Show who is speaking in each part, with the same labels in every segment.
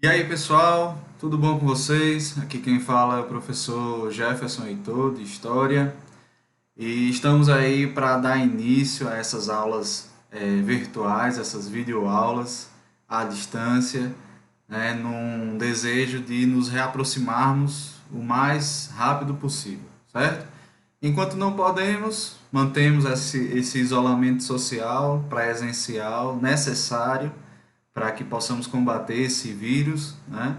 Speaker 1: E aí, pessoal, tudo bom com vocês? Aqui quem fala é o professor Jefferson Heitor, de História, e estamos aí para dar início a essas aulas virtuais, essas videoaulas à distância, né, num desejo de nos reaproximarmos o mais rápido possível, certo? Enquanto não podemos, mantemos esse isolamento social, presencial, necessário para que possamos combater esse vírus, né?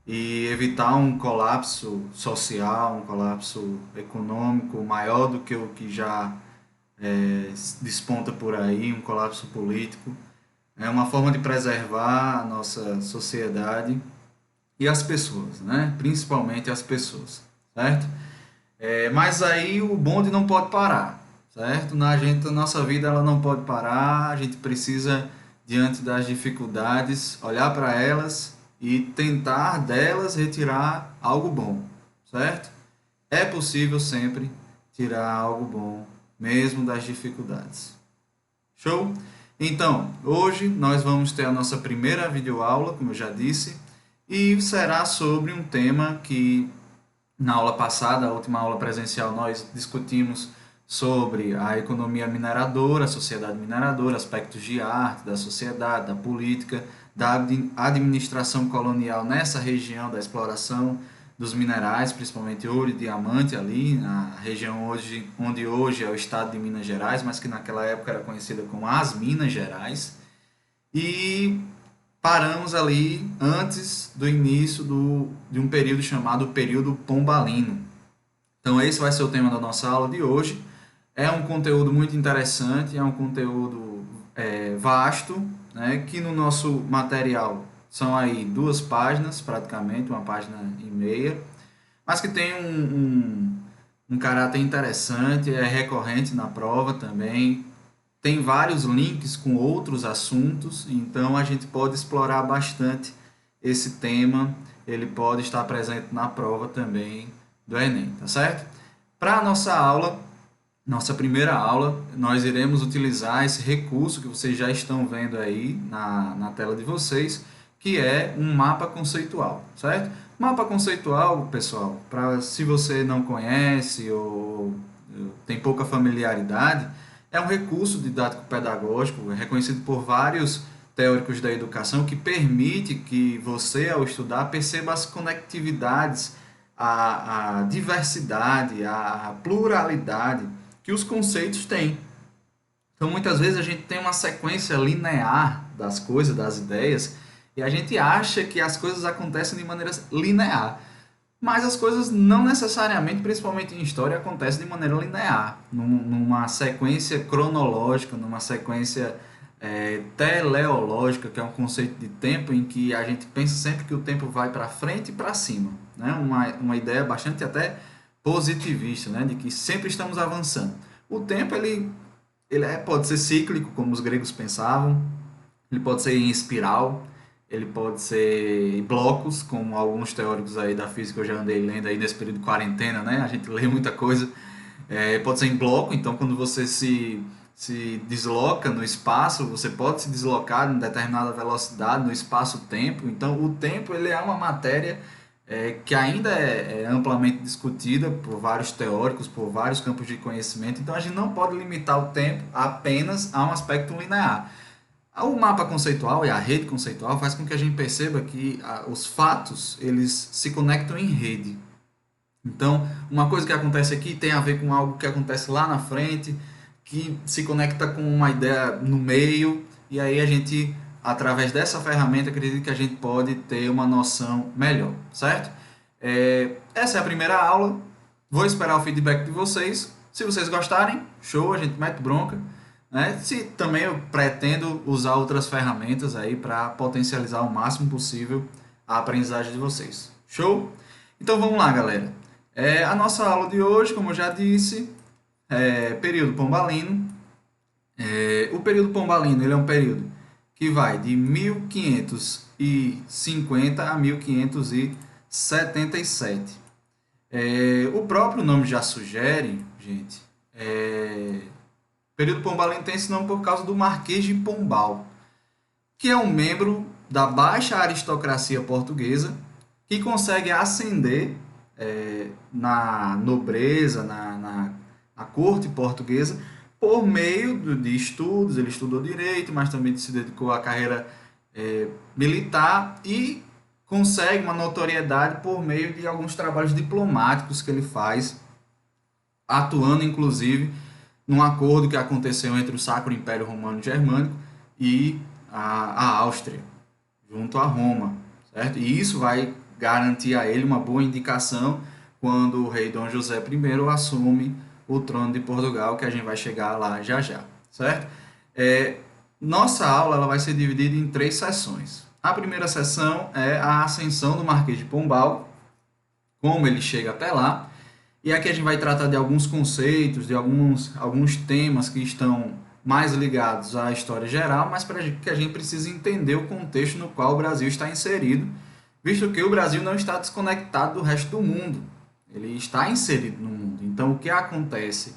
Speaker 1: E evitar um colapso social, um colapso econômico maior do que o que já desponta por aí, um colapso político. É uma forma de preservar a nossa sociedade e as pessoas, né? Principalmente as pessoas, certo? Mas aí o bonde não pode parar, certo? A nossa vida ela não pode parar, a gente precisa, diante das dificuldades, olhar para elas e tentar delas retirar algo bom, certo? É possível sempre tirar algo bom, mesmo das dificuldades. Show? Então, hoje nós vamos ter a nossa primeira videoaula, como eu já disse, e será sobre um tema que na aula passada, a última aula presencial, nós discutimos sobre a economia mineradora, a sociedade mineradora, aspectos de arte, da sociedade, da política, da administração colonial nessa região da exploração dos minerais, principalmente ouro e diamante ali, na região onde hoje é o estado de Minas Gerais, mas que naquela época era conhecida como as Minas Gerais. E paramos ali antes do início de um período chamado período pombalino. Então esse vai ser o tema da nossa aula de hoje. É um conteúdo muito interessante, é um conteúdo vasto, né, que no nosso material são aí 2 páginas, praticamente, 1,5 páginas, mas que tem um caráter interessante, é recorrente na prova também, tem vários links com outros assuntos, então a gente pode explorar bastante esse tema, ele pode estar presente na prova também do Enem, tá certo? Para a nossa aula, nossa primeira aula, nós iremos utilizar esse recurso que vocês já estão vendo aí na tela de vocês, que é um mapa conceitual, certo? Mapa conceitual, pessoal, para se você não conhece ou tem pouca familiaridade, é um recurso didático-pedagógico reconhecido por vários teóricos da educação que permite que você, ao estudar, perceba as conectividades, a diversidade, a pluralidade que os conceitos têm. Então, muitas vezes a gente tem uma sequência linear das coisas, das ideias, e a gente acha que as coisas acontecem de maneira linear. Mas as coisas não necessariamente, principalmente em história, acontecem de maneira linear, numa sequência cronológica, numa sequência teleológica, que é um conceito de tempo em que a gente pensa sempre que o tempo vai para frente e para cima. Né? Uma ideia bastante até positivista, né? De que sempre estamos avançando. O tempo pode ser cíclico, como os gregos pensavam, ele pode ser em espiral, ele pode ser em blocos, como alguns teóricos aí da física eu já andei lendo aí nesse período de quarentena, né? A gente lê muita coisa. Pode ser em bloco, então quando você se desloca no espaço, você pode se deslocar em determinada velocidade no espaço-tempo. Então o tempo ele é uma matéria que ainda é amplamente discutida por vários teóricos, por vários campos de conhecimento. Então a gente não pode limitar o tempo apenas a um aspecto linear. O mapa conceitual e a rede conceitual faz com que a gente perceba que os fatos eles se conectam em rede. Então, uma coisa que acontece aqui tem a ver com algo que acontece lá na frente, que se conecta com uma ideia no meio, e aí a gente, através dessa ferramenta, acredito que a gente pode ter uma noção melhor, certo? Essa é a primeira aula, vou esperar o feedback de vocês. Se vocês gostarem, show, a gente mete bronca. Né? Se também eu pretendo usar outras ferramentas aí para potencializar o máximo possível a aprendizagem de vocês. Show? Então vamos lá, galera. A nossa aula de hoje, como eu já disse, é período pombalino. O período pombalino ele é um período que vai de 1550 a 1577. O próprio nome já sugere, gente, o período pombalino tem esse nome por causa do Marquês de Pombal, que é um membro da baixa aristocracia portuguesa que consegue ascender na nobreza, na corte portuguesa, por meio de estudos. Ele estudou direito, mas também se dedicou à carreira militar e consegue uma notoriedade por meio de alguns trabalhos diplomáticos que ele faz, atuando inclusive num acordo que aconteceu entre o Sacro Império Romano Germânico e a Áustria, junto a Roma, certo? E isso vai garantir a ele uma boa indicação quando o rei Dom José I assume o trono de Portugal, que a gente vai chegar lá já já, certo? Nossa aula ela vai ser dividida em 3 sessões. A primeira sessão é a ascensão do Marquês de Pombal, como ele chega até lá, e aqui a gente vai tratar de alguns conceitos, de alguns temas que estão mais ligados à história geral, mas para que a gente precisa entender o contexto no qual o Brasil está inserido, visto que o Brasil não está desconectado do resto do mundo, ele está inserido no mundo. Então, o que acontece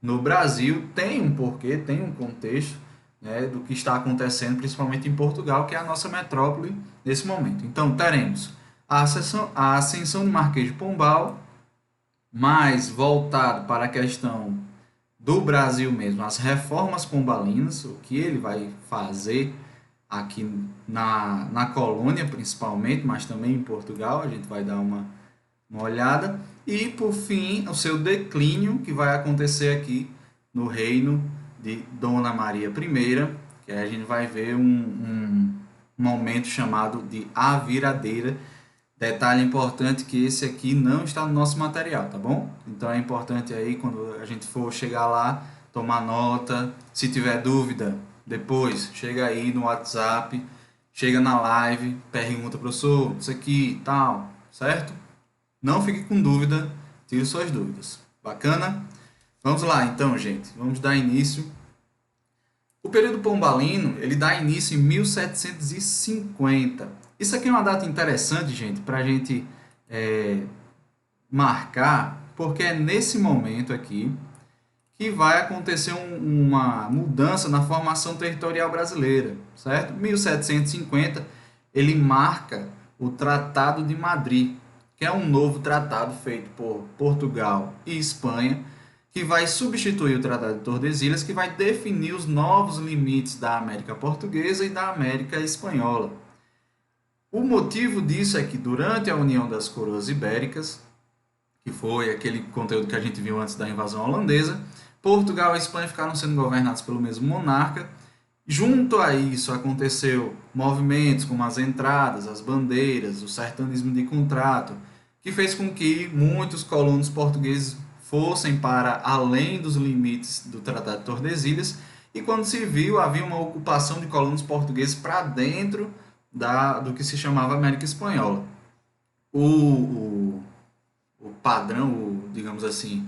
Speaker 1: no Brasil tem um porquê, tem um contexto, né, do que está acontecendo, principalmente em Portugal, que é a nossa metrópole nesse momento. Então, teremos a ascensão do Marquês de Pombal, mais voltado para a questão do Brasil mesmo, as reformas pombalinas, o que ele vai fazer aqui na colônia principalmente, mas também em Portugal, a gente vai dar uma olhada. E, por fim, o seu declínio, que vai acontecer aqui no reino de Dona Maria I, que a gente vai ver um momento chamado de A Viradeira. Detalhe importante que esse aqui não está no nosso material, tá bom? Então é importante aí, quando a gente for chegar lá, tomar nota. Se tiver dúvida, depois chega aí no WhatsApp, chega na live, pergunta, professor, isso aqui, tal, certo? Não fique com dúvida, tire suas dúvidas. Bacana? Vamos lá então, gente. Vamos dar início. O período pombalino, ele dá início em 1750. Isso aqui é uma data interessante, gente, para a gente marcar, porque é nesse momento aqui que vai acontecer uma mudança na formação territorial brasileira, certo? 1750, ele marca o Tratado de Madrid, que é um novo tratado feito por Portugal e Espanha, que vai substituir o Tratado de Tordesilhas, que vai definir os novos limites da América Portuguesa e da América Espanhola. O motivo disso é que durante a União das Coroas Ibéricas, que foi aquele conteúdo que a gente viu antes da invasão holandesa, Portugal e Espanha ficaram sendo governados pelo mesmo monarca. Junto a isso aconteceu movimentos como as entradas, as bandeiras, o sertanismo de contrato, que fez com que muitos colonos portugueses fossem para além dos limites do Tratado de Tordesilhas, e quando se viu, havia uma ocupação de colonos portugueses para dentro do que se chamava América Espanhola. O padrão, digamos assim,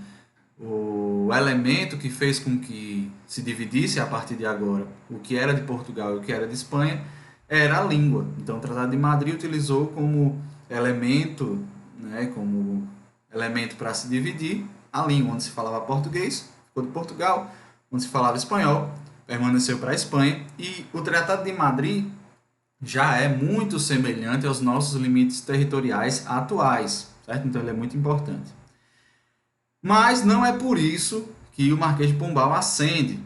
Speaker 1: o elemento que fez com que se dividisse a partir de agora o que era de Portugal e o que era de Espanha era a língua. Então, o Tratado de Madrid utilizou como elemento, para se dividir a língua. Onde se falava português, ficou de Portugal; onde se falava espanhol, permaneceu para a Espanha. E o Tratado de Madrid já é muito semelhante aos nossos limites territoriais atuais, certo? Então ele é muito importante. Mas não é por isso que o Marquês de Pombal ascende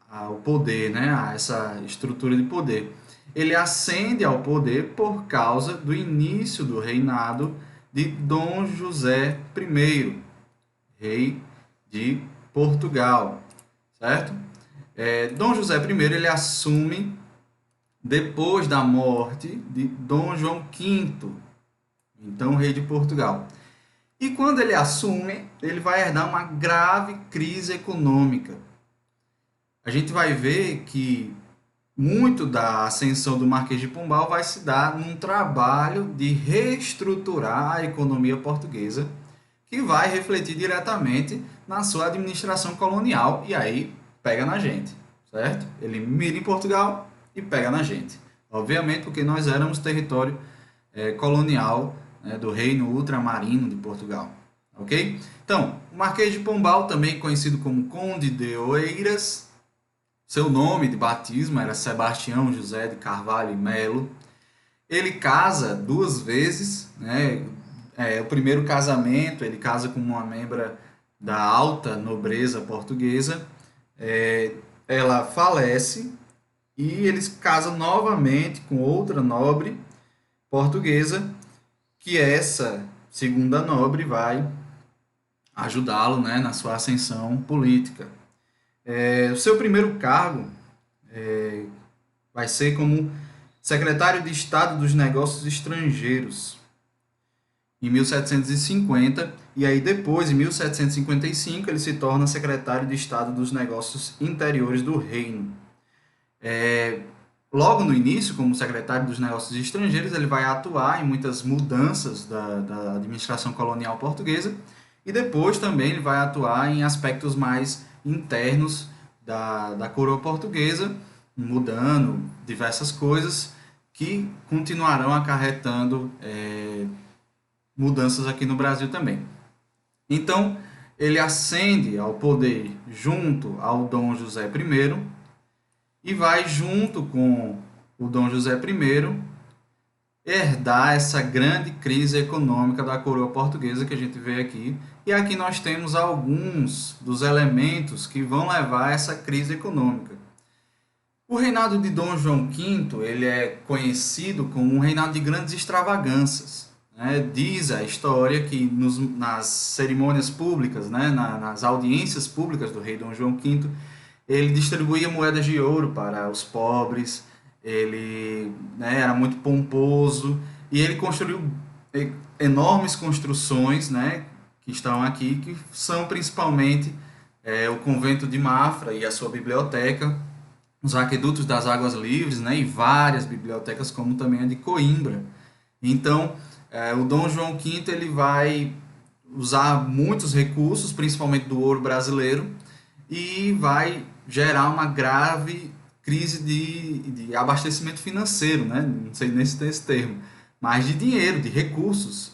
Speaker 1: ao poder, né? A essa estrutura de poder. Ele ascende ao poder por causa do início do reinado de Dom José I, rei de Portugal, certo? Dom José I ele assume depois da morte de Dom João V, então rei de Portugal. E quando ele assume, ele vai herdar uma grave crise econômica. A gente vai ver que muito da ascensão do Marquês de Pombal vai se dar num trabalho de reestruturar a economia portuguesa, que vai refletir diretamente na sua administração colonial, e aí pega na gente, certo? Ele mira em Portugal e pega na gente. Obviamente porque nós éramos território colonial, né, do Reino Ultramarino de Portugal. Ok? Então, o Marquês de Pombal, também conhecido como Conde de Oeiras, seu nome de batismo era Sebastião José de Carvalho e Melo. Ele casa 2 vezes, né? O primeiro casamento, ele casa com uma membra da alta nobreza portuguesa. É, ela falece e eles casam novamente com outra nobre portuguesa, que essa segunda nobre vai ajudá-lo, né, na sua ascensão política. O seu primeiro cargo vai ser como secretário de Estado dos Negócios Estrangeiros, em 1750, e aí depois, em 1755, ele se torna secretário de Estado dos Negócios Interiores do Reino. Logo no início, como secretário dos Negócios Estrangeiros, ele vai atuar em muitas mudanças da administração colonial portuguesa, e depois também ele vai atuar em aspectos mais internos da coroa portuguesa, mudando diversas coisas que continuarão acarretando mudanças aqui no Brasil também. Então, ele ascende ao poder junto ao Dom José I e vai, junto com o Dom José I, herdar essa grande crise econômica da coroa portuguesa que a gente vê aqui. E aqui nós temos alguns dos elementos que vão levar a essa crise econômica. O reinado de Dom João V, ele é conhecido como um reinado de grandes extravagâncias. Diz a história que nas cerimônias públicas, nas audiências públicas do rei Dom João V, ele distribuía moedas de ouro para os pobres, ele era muito pomposo e ele construiu enormes construções, que estão aqui, que são principalmente o convento de Mafra e a sua biblioteca, os aquedutos das águas livres, e várias bibliotecas, como também a de Coimbra. Então, o Dom João V ele vai usar muitos recursos, principalmente do ouro brasileiro, e vai gerar uma grave crise de abastecimento financeiro, não sei nem se tem esse termo, mas de dinheiro, de recursos,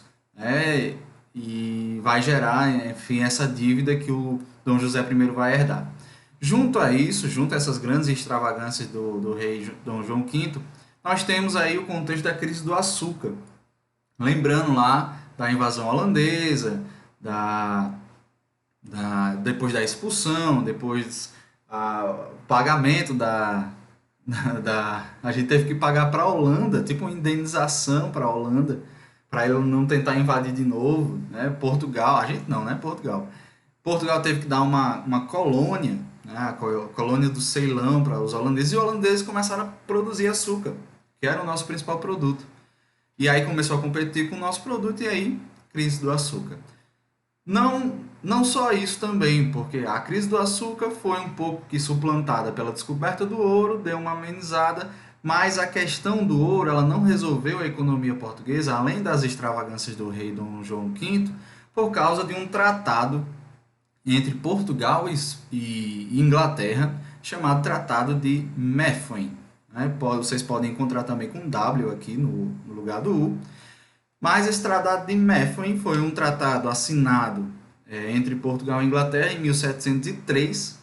Speaker 1: e vai gerar, enfim, essa dívida que o Dom José I vai herdar. Junto a isso, junto a essas grandes extravagâncias do rei Dom João V, nós temos aí o contexto da crise do açúcar. Lembrando lá da invasão holandesa, depois da expulsão, depois o pagamento a gente teve que pagar para a Holanda, tipo uma indenização para a Holanda, para ele não tentar invadir de novo, Portugal, a gente não, Portugal. Portugal teve que dar uma colônia, a colônia do Ceilão para os holandeses, e os holandeses começaram a produzir açúcar, que era o nosso principal produto. E aí começou a competir com o nosso produto, e aí, crise do açúcar. Não só isso também, porque a crise do açúcar foi um pouco que suplantada pela descoberta do ouro, deu uma amenizada, mas a questão do ouro ela não resolveu a economia portuguesa, além das extravagâncias do rei Dom João V, por causa de um tratado entre Portugal e Inglaterra, chamado Tratado de Methuen. Vocês podem encontrar também com W aqui no lugar do U. Mas esse Tratado de Methuen foi um tratado assinado entre Portugal e Inglaterra em 1703,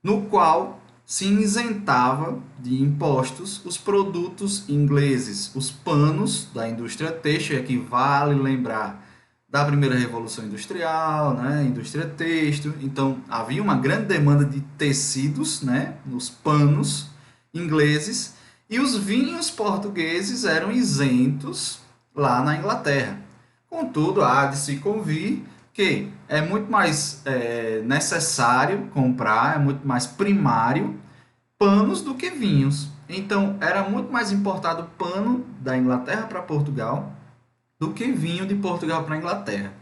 Speaker 1: no qual se isentava de impostos os produtos ingleses, os panos da indústria têxtil, que vale lembrar da primeira revolução industrial, indústria têxtil. Então havia uma grande demanda de tecidos, nos panos ingleses, e os vinhos portugueses eram isentos lá na Inglaterra. Contudo, há de se convir que é muito mais necessário comprar, é muito mais primário panos do que vinhos. Então, era muito mais importado pano da Inglaterra para Portugal do que vinho de Portugal para a Inglaterra.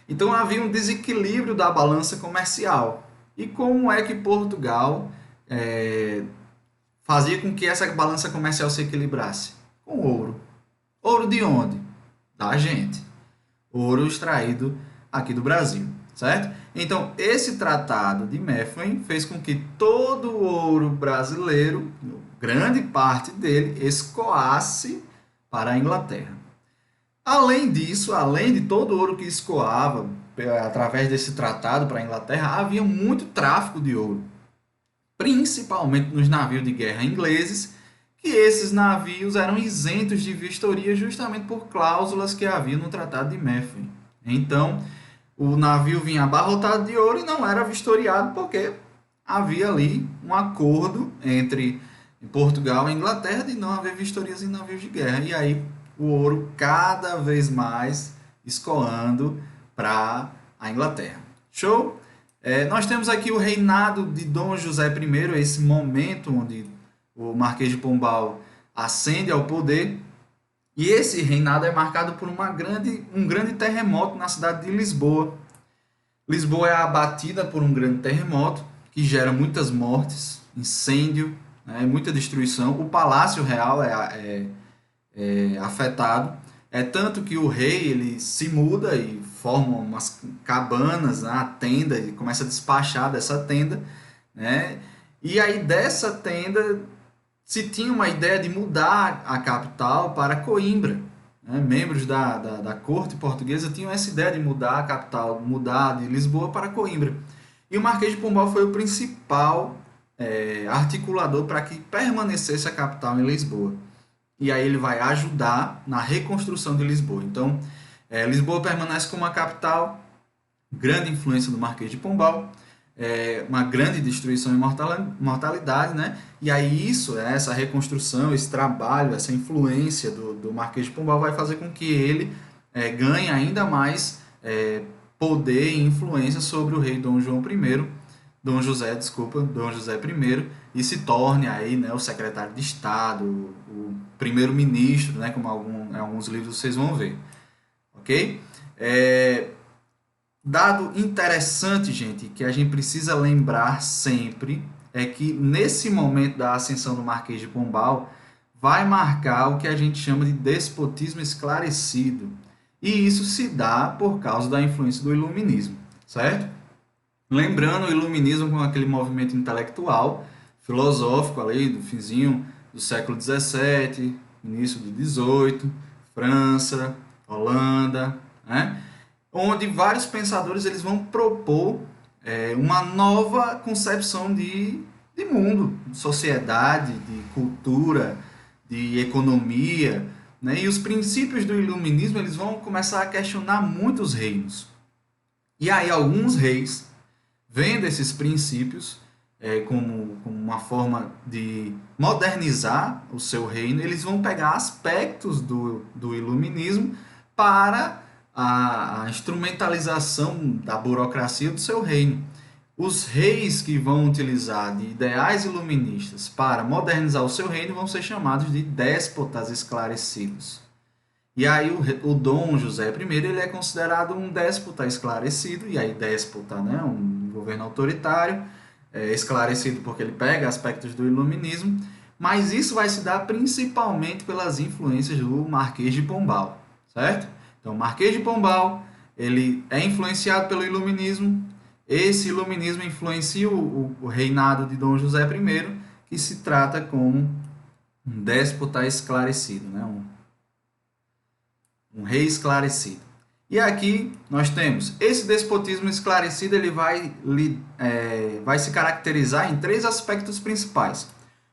Speaker 1: Então, havia um desequilíbrio da balança comercial. E como é que Portugal fazia com que essa balança comercial se equilibrasse? Com ouro. Ouro de onde? Da gente. Ouro extraído aqui do Brasil, certo? Então, esse tratado de Methuen fez com que todo o ouro brasileiro, grande parte dele, escoasse para a Inglaterra. Além disso, além de todo o ouro que escoava através desse tratado para a Inglaterra, havia muito tráfico de ouro. principalmente nos navios de guerra ingleses, que esses navios eram isentos de vistoria justamente por cláusulas que havia no Tratado de Methven. Então, o navio vinha abarrotado de ouro e não era vistoriado porque havia ali um acordo entre Portugal e Inglaterra de não haver vistorias em navios de guerra. E aí o ouro cada vez mais escoando para a Inglaterra. Show? Nós temos aqui o reinado de Dom José I, esse momento onde o Marquês de Pombal ascende ao poder. E esse reinado é marcado por um grande terremoto na cidade de Lisboa. Lisboa é abatida por um grande terremoto que gera muitas mortes, incêndio, né, muita destruição. O Palácio Real é afetado. É tanto que o rei ele se muda e forma umas cabanas, né, a tenda, e começa a despachar dessa tenda. Né? E aí dessa tenda se tinha uma ideia de mudar a capital para Coimbra. Né? Membros da corte portuguesa tinham essa ideia de mudar a capital, mudar de Lisboa para Coimbra. E o Marquês de Pombal foi o principal articulador para que permanecesse a capital em Lisboa. E aí ele vai ajudar na reconstrução de Lisboa. Então, Lisboa permanece como a capital, grande influência do Marquês de Pombal, uma grande destruição e mortalidade, né? E aí essa reconstrução, esse trabalho, essa influência do Marquês de Pombal vai fazer com que ele ganhe ainda mais poder e influência sobre o rei Dom José I, e se torne aí, né, o secretário de Estado, o primeiro-ministro, né, como em alguns livros vocês vão ver. Ok? Dado interessante, gente, que a gente precisa lembrar sempre é que nesse momento da ascensão do Marquês de Pombal vai marcar o que a gente chama de despotismo esclarecido. E isso se dá por causa da influência do iluminismo, certo? Lembrando o iluminismo como aquele movimento intelectual, filosófico ali do finzinho do século XVII, início do XVIII, França, Holanda, né? Onde vários pensadores eles vão propor uma nova concepção de mundo, de sociedade, de cultura, de economia, né? E os princípios do iluminismo eles vão começar a questionar muitos reinos. E aí alguns reis, vendo esses princípios como uma forma de modernizar o seu reino, eles vão pegar aspectos do iluminismo para a instrumentalização da burocracia do seu reino. Os reis que vão utilizar de ideais iluministas para modernizar o seu reino vão ser chamados de déspotas esclarecidos. E aí o Dom José I ele é considerado um déspota esclarecido, e aí déspota, né, um governo autoritário, esclarecido porque ele pega aspectos do iluminismo, mas isso vai se dar principalmente pelas influências do Marquês de Pombal, certo? Então, o Marquês de Pombal ele é influenciado pelo iluminismo. Esse iluminismo influencia o reinado de Dom José I, que se trata como um déspota esclarecido, né? Um rei esclarecido. E aqui nós temos esse despotismo esclarecido, ele vai se caracterizar em três aspectos principais: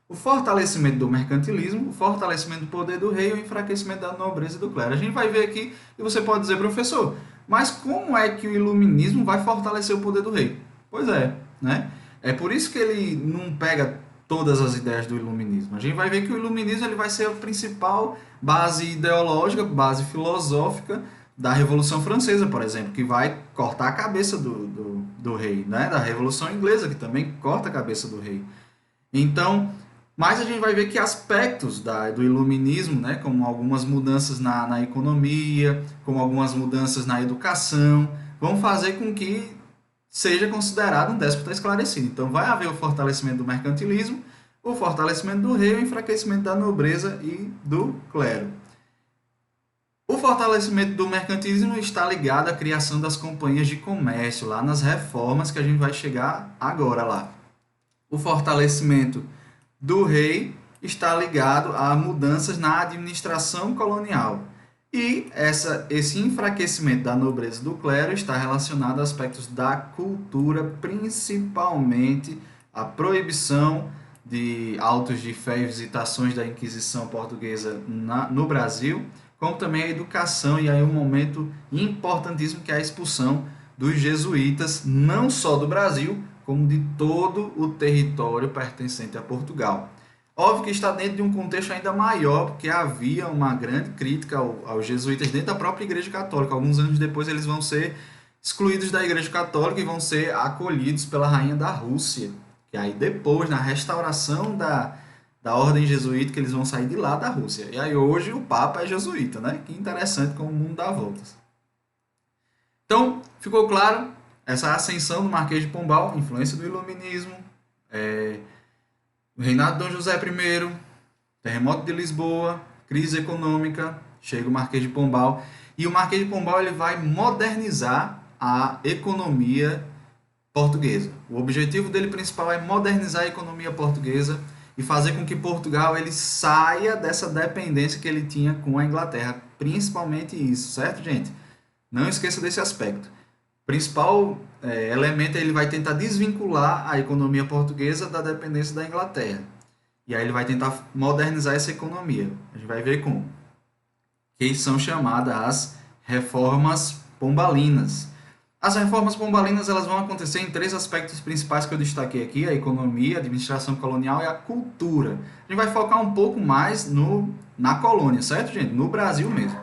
Speaker 1: o fortalecimento do mercantilismo, o fortalecimento do poder do rei e o enfraquecimento da nobreza e do clero. A gente vai ver aqui e você pode dizer, professor, mas como é que o iluminismo vai fortalecer o poder do rei? Pois é, né? É por isso que ele não pega todas as ideias do iluminismo. A gente vai ver que o iluminismo ele vai ser a principal base ideológica, base filosófica da Revolução Francesa, por exemplo, que vai cortar a cabeça do rei, né? Da Revolução Inglesa, que também corta a cabeça do rei. Então, mas a gente vai ver que aspectos do iluminismo, né, como algumas mudanças na economia, como algumas mudanças na educação, vão fazer com que seja considerado um déspota esclarecido. Então vai haver o fortalecimento do mercantilismo, o fortalecimento do rei, o enfraquecimento da nobreza e do clero. O fortalecimento do mercantilismo está ligado à criação das companhias de comércio, lá nas reformas que a gente vai chegar agora lá. O fortalecimento do rei está ligado a mudanças na administração colonial. E esse enfraquecimento da nobreza e do clero está relacionado a aspectos da cultura, principalmente a proibição de autos de fé e visitações da Inquisição portuguesa no Brasil, como também a educação e aí um momento importantíssimo que é a expulsão dos jesuítas, não só do Brasil, como de todo o território pertencente a Portugal. Óbvio que está dentro de um contexto ainda maior, porque havia uma grande crítica aos jesuítas dentro da própria Igreja Católica. Alguns anos depois eles vão ser excluídos da Igreja Católica e vão ser acolhidos pela rainha da Rússia. Que aí depois, na restauração da ordem jesuíta, que eles vão sair de lá da Rússia. E aí hoje o Papa é jesuíta, né? Que interessante como o mundo dá voltas. Então, ficou claro essa ascensão do Marquês de Pombal, influência do Iluminismo, o reinado de Dom José I, terremoto de Lisboa, crise econômica, chega o Marquês de Pombal. E o Marquês de Pombal ele vai modernizar a economia portuguesa. O objetivo dele principal é modernizar a economia portuguesa e fazer com que Portugal ele saia dessa dependência que ele tinha com a Inglaterra. Principalmente isso, certo, gente? Não esqueça desse aspecto. O principal elemento é ele vai tentar desvincular a economia portuguesa da dependência da Inglaterra. E aí ele vai tentar modernizar essa economia. A gente vai ver como. Que são chamadas as reformas pombalinas. As reformas pombalinas elas vão acontecer em 3 aspectos principais que eu destaquei aqui: a economia, a administração colonial e a cultura. A gente vai focar um pouco mais na colônia, certo, gente? No Brasil mesmo.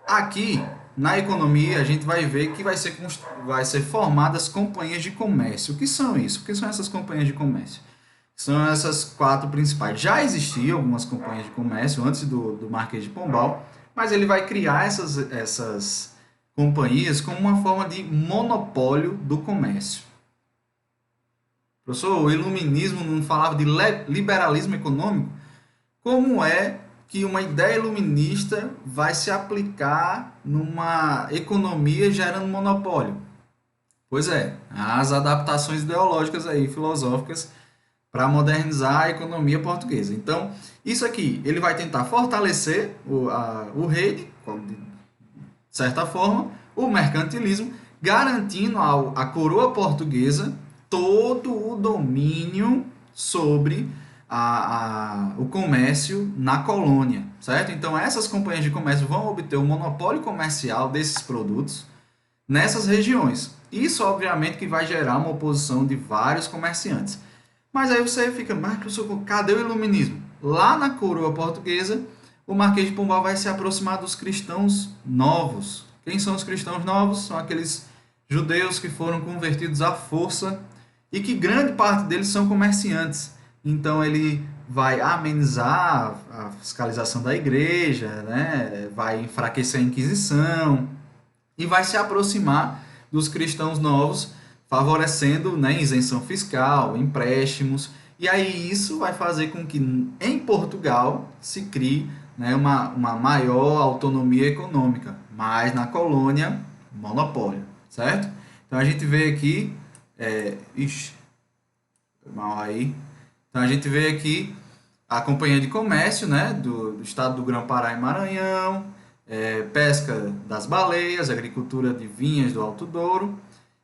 Speaker 1: Aqui, na economia, a gente vai ver que vai ser formadas companhias de comércio. O que são isso? O que são essas companhias de comércio? São essas 4 principais. Já existiam algumas companhias de comércio antes do Marquês de Pombal, mas ele vai criar essas companhias como uma forma de monopólio do comércio. Professor, o iluminismo não falava de liberalismo econômico? Como é que uma ideia iluminista vai se aplicar numa economia gerando monopólio? Pois é, as adaptações ideológicas aí, filosóficas, para modernizar a economia portuguesa. Então, isso aqui, ele vai tentar fortalecer o rei, de certa forma, o mercantilismo, garantindo à coroa portuguesa todo o domínio sobre o comércio na colônia, certo? Então, essas companhias de comércio vão obter o monopólio comercial desses produtos nessas regiões. Isso, obviamente, que vai gerar uma oposição de vários comerciantes. Mas aí você fica, mas professor, cadê o iluminismo? Lá na coroa portuguesa, o Marquês de Pombal vai se aproximar dos cristãos novos. Quem são os cristãos novos? São aqueles judeus que foram convertidos à força e que grande parte deles são comerciantes. Então ele vai amenizar a fiscalização da igreja, né? Vai enfraquecer a Inquisição e vai se aproximar dos cristãos novos, favorecendo, né, isenção fiscal, empréstimos, e aí isso vai fazer com que em Portugal se crie, né, uma maior autonomia econômica, mas na colônia, monopólio, certo? Então a gente vê aqui, mal aí, então a gente vê aqui a Companhia de Comércio, né, do estado do Grão-Pará e Maranhão, pesca das baleias, agricultura de vinhas do Alto Douro,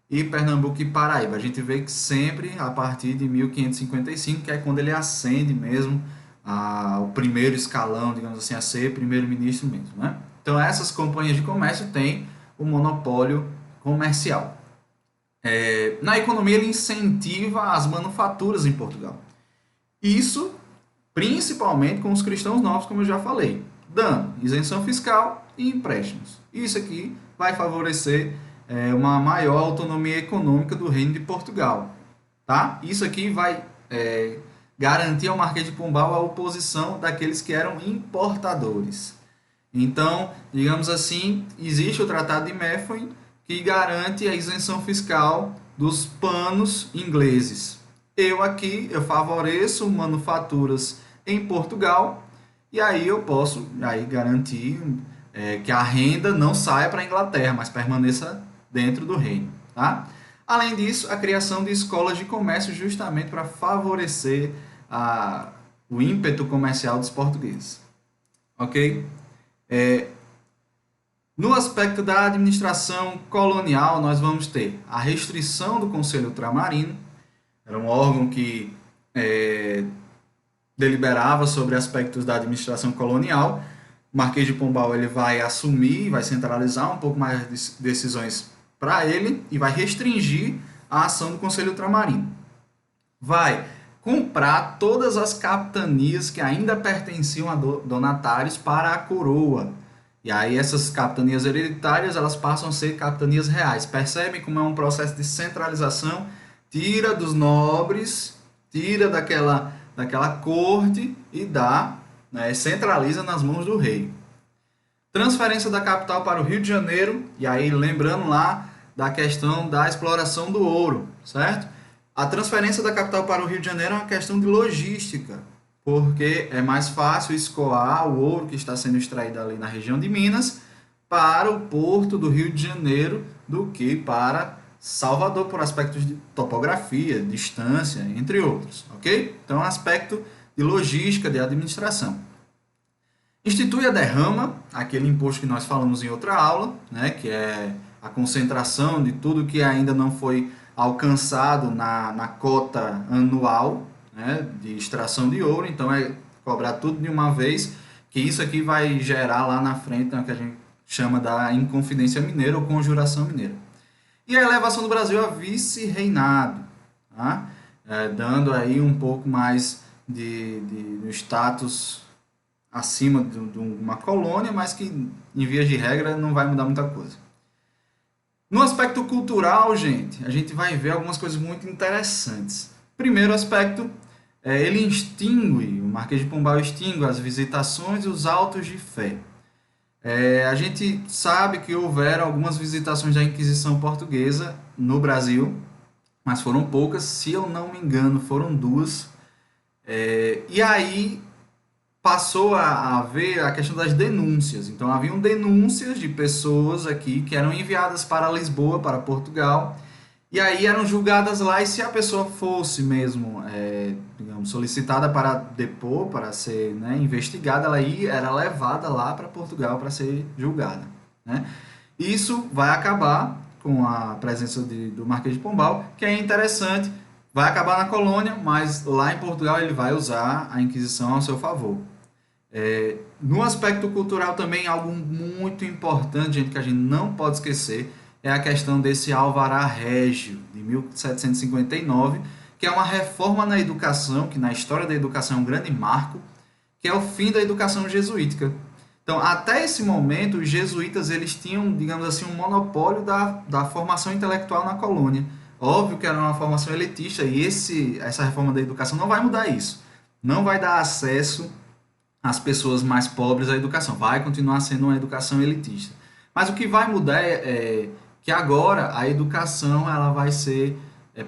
Speaker 1: e Pernambuco e Paraíba. A gente vê que sempre a partir de 1555, que é quando ele ascende mesmo ao primeiro escalão, digamos assim, a ser primeiro-ministro mesmo, né? Então essas companhias de comércio têm o monopólio comercial. Na economia ele incentiva as manufaturas em Portugal. Isso principalmente com os cristãos novos, como eu já falei, dando isenção fiscal e empréstimos. Isso aqui vai favorecer uma maior autonomia econômica do Reino de Portugal. Tá? Isso aqui vai garantir ao Marquês de Pombal a oposição daqueles que eram importadores. Então, digamos assim, existe o Tratado de Methuen que garante a isenção fiscal dos panos ingleses. Eu favoreço manufaturas em Portugal e aí eu posso garantir que a renda não saia para a Inglaterra, mas permaneça dentro do reino, tá? Além disso, a criação de escolas de comércio justamente para favorecer o ímpeto comercial dos portugueses, ok? No aspecto da administração colonial, nós vamos ter a restrição do Conselho Ultramarino, Era um órgão que deliberava sobre aspectos da administração colonial. O Marquês de Pombal ele vai assumir, vai centralizar um pouco mais de decisões para ele e vai restringir a ação do Conselho Ultramarino. Vai comprar todas as capitanias que ainda pertenciam a donatários para a coroa. E aí essas capitanias hereditárias elas passam a ser capitanias reais. Percebem como é um processo de centralização? Tira dos nobres, tira daquela corte e dá, né, centraliza nas mãos do rei. Transferência da capital para o Rio de Janeiro, e aí lembrando lá da questão da exploração do ouro, certo? A transferência da capital para o Rio de Janeiro é uma questão de logística, porque é mais fácil escoar o ouro que está sendo extraído ali na região de Minas para o porto do Rio de Janeiro do que para Salvador, por aspectos de topografia, distância, entre outros, ok? Então, é um aspecto de logística, de administração. Institui a derrama, aquele imposto que nós falamos em outra aula, né, que é a concentração de tudo que ainda não foi alcançado na cota anual, né, de extração de ouro. Então, é cobrar tudo de uma vez, que isso aqui vai gerar lá na frente, né, que a gente chama da Inconfidência Mineira ou Conjuração Mineira. E a elevação do Brasil a vice-reinado, tá? Dando aí um pouco mais de status acima de uma colônia, mas que, em vias de regra, não vai mudar muita coisa. No aspecto cultural, gente, a gente vai ver algumas coisas muito interessantes. Primeiro aspecto, ele extingue, o Marquês de Pombal extingue as visitações e os autos de fé. A gente sabe que houveram algumas visitações da Inquisição Portuguesa no Brasil, mas foram poucas, se eu não me engano, foram 2. E aí passou a haver a questão das denúncias. Então, haviam denúncias de pessoas aqui que eram enviadas para Lisboa, para Portugal, e aí eram julgadas lá, e se a pessoa fosse mesmo, digamos, solicitada para depor, para ser, né, investigada, ela era levada lá para Portugal para ser julgada, né? Isso vai acabar com a presença do Marquês de Pombal, que é interessante, vai acabar na colônia, mas lá em Portugal ele vai usar a Inquisição ao seu favor. No aspecto cultural também, algo muito importante, gente, que a gente não pode esquecer, é a questão desse Alvará Régio, de 1759, que é uma reforma na educação, que na história da educação é um grande marco, que é o fim da educação jesuítica. Então, até esse momento, os jesuítas eles tinham, digamos assim, um monopólio da formação intelectual na colônia. Óbvio que era uma formação elitista, e essa reforma da educação não vai mudar isso. Não vai dar acesso às pessoas mais pobres à educação. Vai continuar sendo uma educação elitista. Mas o que vai mudar é que agora a educação ela vai ser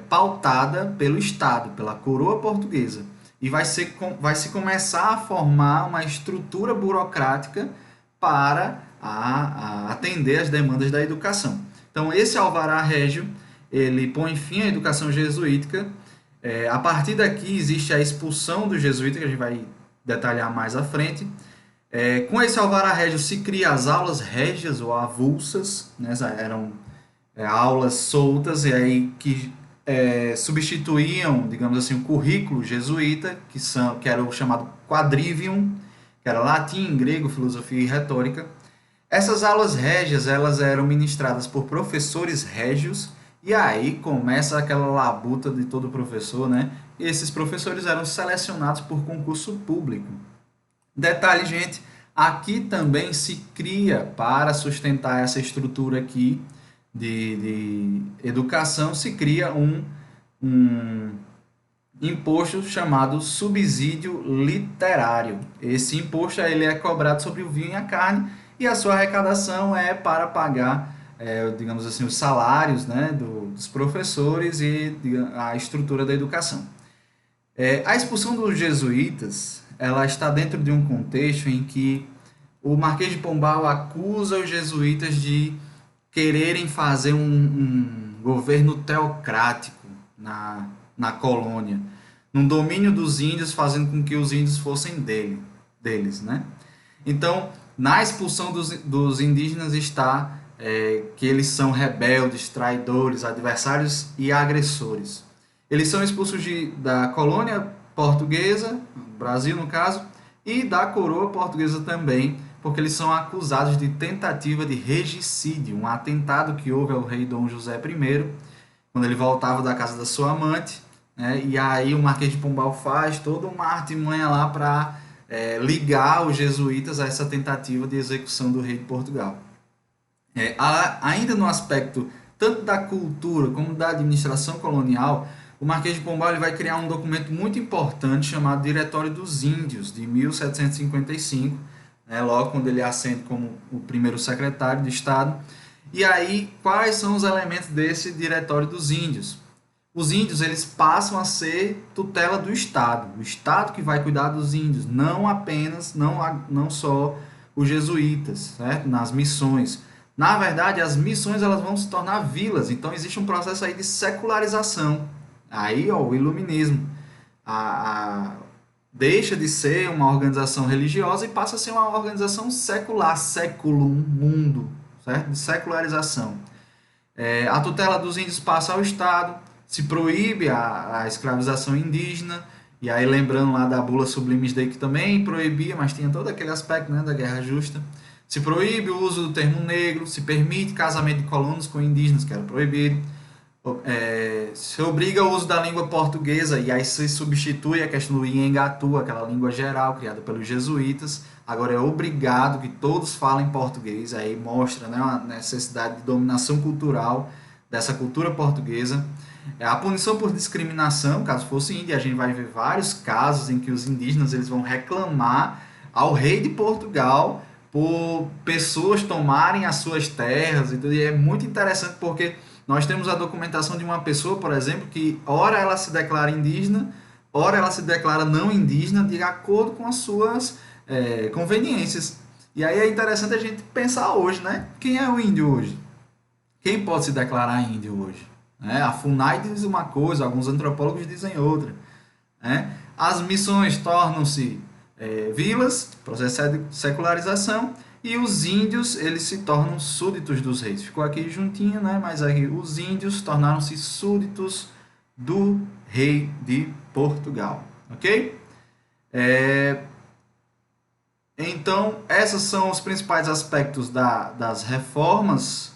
Speaker 1: pautada pelo Estado, pela coroa portuguesa. E vai se começar a formar uma estrutura burocrática para atender as demandas da educação. Então, esse Alvará Régio, ele põe fim à educação jesuítica. A partir daqui existe a expulsão do jesuíta, que a gente vai detalhar mais à frente. Com esse Alvará Régio se cria as aulas régias ou avulsas, né? Eram aulas soltas e aí que substituíam, digamos assim, o currículo jesuíta, que era o chamado quadrivium, que era latim, grego, filosofia e retórica. Essas aulas régias elas eram ministradas por professores régios, e aí começa aquela labuta de todo professor, né? E esses professores eram selecionados por concurso público. Detalhe, gente, aqui também se cria, para sustentar essa estrutura aqui de educação, se cria um imposto chamado subsídio literário. Esse imposto ele é cobrado sobre o vinho e a carne, e a sua arrecadação é para pagar, digamos assim, os salários, né, dos professores e a estrutura da educação. A expulsão dos jesuítas ela está dentro de um contexto em que o Marquês de Pombal acusa os jesuítas de quererem fazer um governo teocrático na colônia, no domínio dos índios, fazendo com que os índios fossem deles, né? Então, na expulsão dos indígenas está que eles são rebeldes, traidores, adversários e agressores. Eles são expulsos da colônia portuguesa, Brasil no caso, e da coroa portuguesa também, porque eles são acusados de tentativa de regicídio, um atentado que houve ao rei Dom José I, quando ele voltava da casa da sua amante, né? E aí o Marquês de Pombal faz toda uma artimanha lá para ligar os jesuítas a essa tentativa de execução do rei de Portugal. Ainda no aspecto tanto da cultura como da administração colonial, o Marquês de Pombal ele vai criar um documento muito importante chamado Diretório dos Índios, de 1755, né, logo quando ele ascende como o primeiro secretário de Estado. E aí, quais são os elementos desse Diretório dos Índios? Os índios eles passam a ser tutela do Estado, o Estado que vai cuidar dos índios, não apenas, não só os jesuítas, certo? Nas missões. Na verdade, as missões elas vão se tornar vilas, então existe um processo aí de secularização. Aí, ó, o iluminismo deixa de ser uma organização religiosa e passa a ser uma organização secular, séculum, mundo, certo? De secularização. A tutela dos índios passa ao Estado, se proíbe a escravização indígena, e aí lembrando lá da bula Sublimes Dei que também proibia, mas tinha todo aquele aspecto, né, da guerra justa. Se proíbe o uso do termo negro, se permite casamento de colonos com indígenas, que era proibido. Se obriga o uso da língua portuguesa e aí se substitui a questão do Iengatu, aquela língua geral criada pelos jesuítas. Agora é obrigado que todos falem português, aí mostra, né, uma necessidade de dominação cultural dessa cultura portuguesa. A punição por discriminação, caso fosse índio, a gente vai ver vários casos em que os indígenas eles vão reclamar ao rei de Portugal por pessoas tomarem as suas terras. E é muito interessante porque nós temos a documentação de uma pessoa, por exemplo, que ora ela se declara indígena, ora ela se declara não indígena, de acordo com as suas conveniências. E aí é interessante a gente pensar hoje, né? Quem é o índio hoje? Quem pode se declarar índio hoje? A FUNAI diz uma coisa, alguns antropólogos dizem outra. As missões tornam-se vilas, processo de secularização, e os índios eles se tornam súditos dos reis. Ficou aqui juntinho, né? Mas aqui os índios tornaram-se súditos do rei de Portugal, ok? Então, esses são os principais aspectos das reformas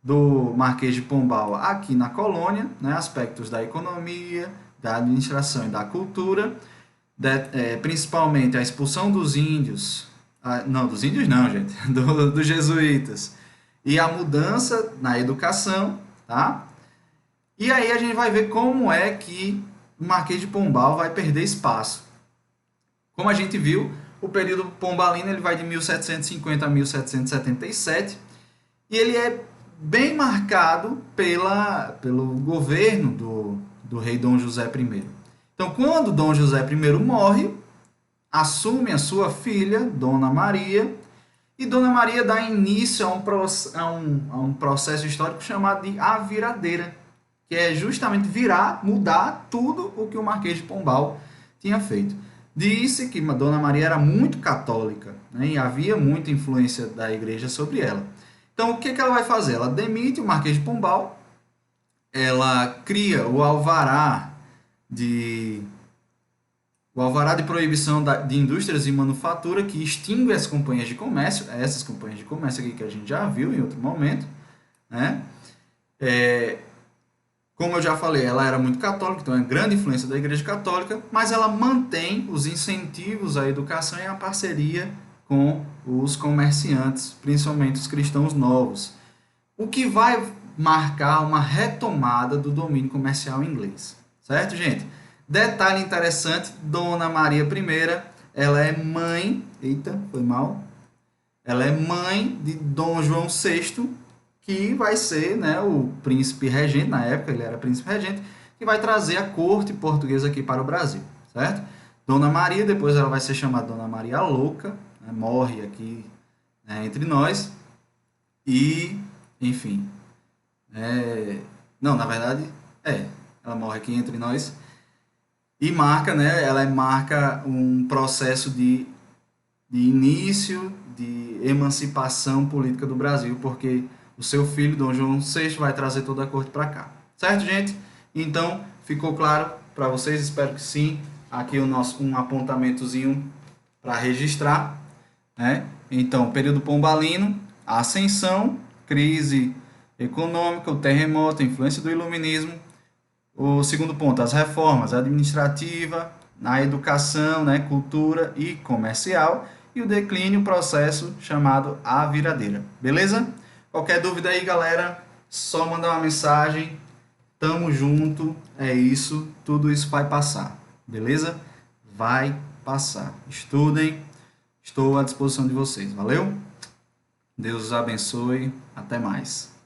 Speaker 1: do Marquês de Pombal aqui na colônia, né? Aspectos da economia, da administração e da cultura, principalmente a expulsão dos índios, dos índios não, gente, dos jesuítas, e a mudança na educação, tá? E aí a gente vai ver como é que o Marquês de Pombal vai perder espaço. Como a gente viu, o período pombalino ele vai de 1750 a 1777, e ele é bem marcado pelo governo do rei Dom José I. Então, quando Dom José I morre, assume a sua filha, Dona Maria, e Dona Maria dá início a um processo histórico chamado de A Viradeira, que é justamente mudar tudo o que o Marquês de Pombal tinha feito. Disse que Dona Maria era muito católica, né, e havia muita influência da igreja sobre ela. Então, o que ela vai fazer? Ela demite o Marquês de Pombal, ela cria o alvará de proibição de indústrias e manufatura, que extingue as companhias de comércio, essas companhias de comércio aqui que a gente já viu em outro momento, né? Como eu já falei, ela era muito católica, então é grande influência da Igreja Católica, mas ela mantém os incentivos à educação e à parceria com os comerciantes, principalmente os cristãos novos, o que vai marcar uma retomada do domínio comercial inglês, certo, gente? Detalhe interessante, Dona Maria I, ela é mãe, ela é mãe de Dom João VI, que vai ser, né, o príncipe regente, na época ele era príncipe regente, que vai trazer a corte portuguesa aqui para o Brasil, certo? Dona Maria, depois ela vai ser chamada Dona Maria Louca, né, morre aqui, né, entre nós, e, enfim, não, na verdade, ela morre aqui entre nós, e marca, né, ela marca um processo de início de emancipação política do Brasil, porque o seu filho, Dom João VI, vai trazer toda a corte para cá. Certo, gente? Então, ficou claro para vocês? Espero que sim. Aqui um apontamentozinho para registrar, né? Então, período pombalino, a ascensão, crise econômica, o terremoto, a influência do iluminismo. O segundo ponto, as reformas administrativa, na educação, né, cultura e comercial. E o declínio, processo chamado a viradeira. Beleza? Qualquer dúvida aí, galera, só mandar uma mensagem. Tamo junto, é isso, tudo isso vai passar. Beleza? Vai passar. Estudem, estou à disposição de vocês. Valeu? Deus os abençoe. Até mais.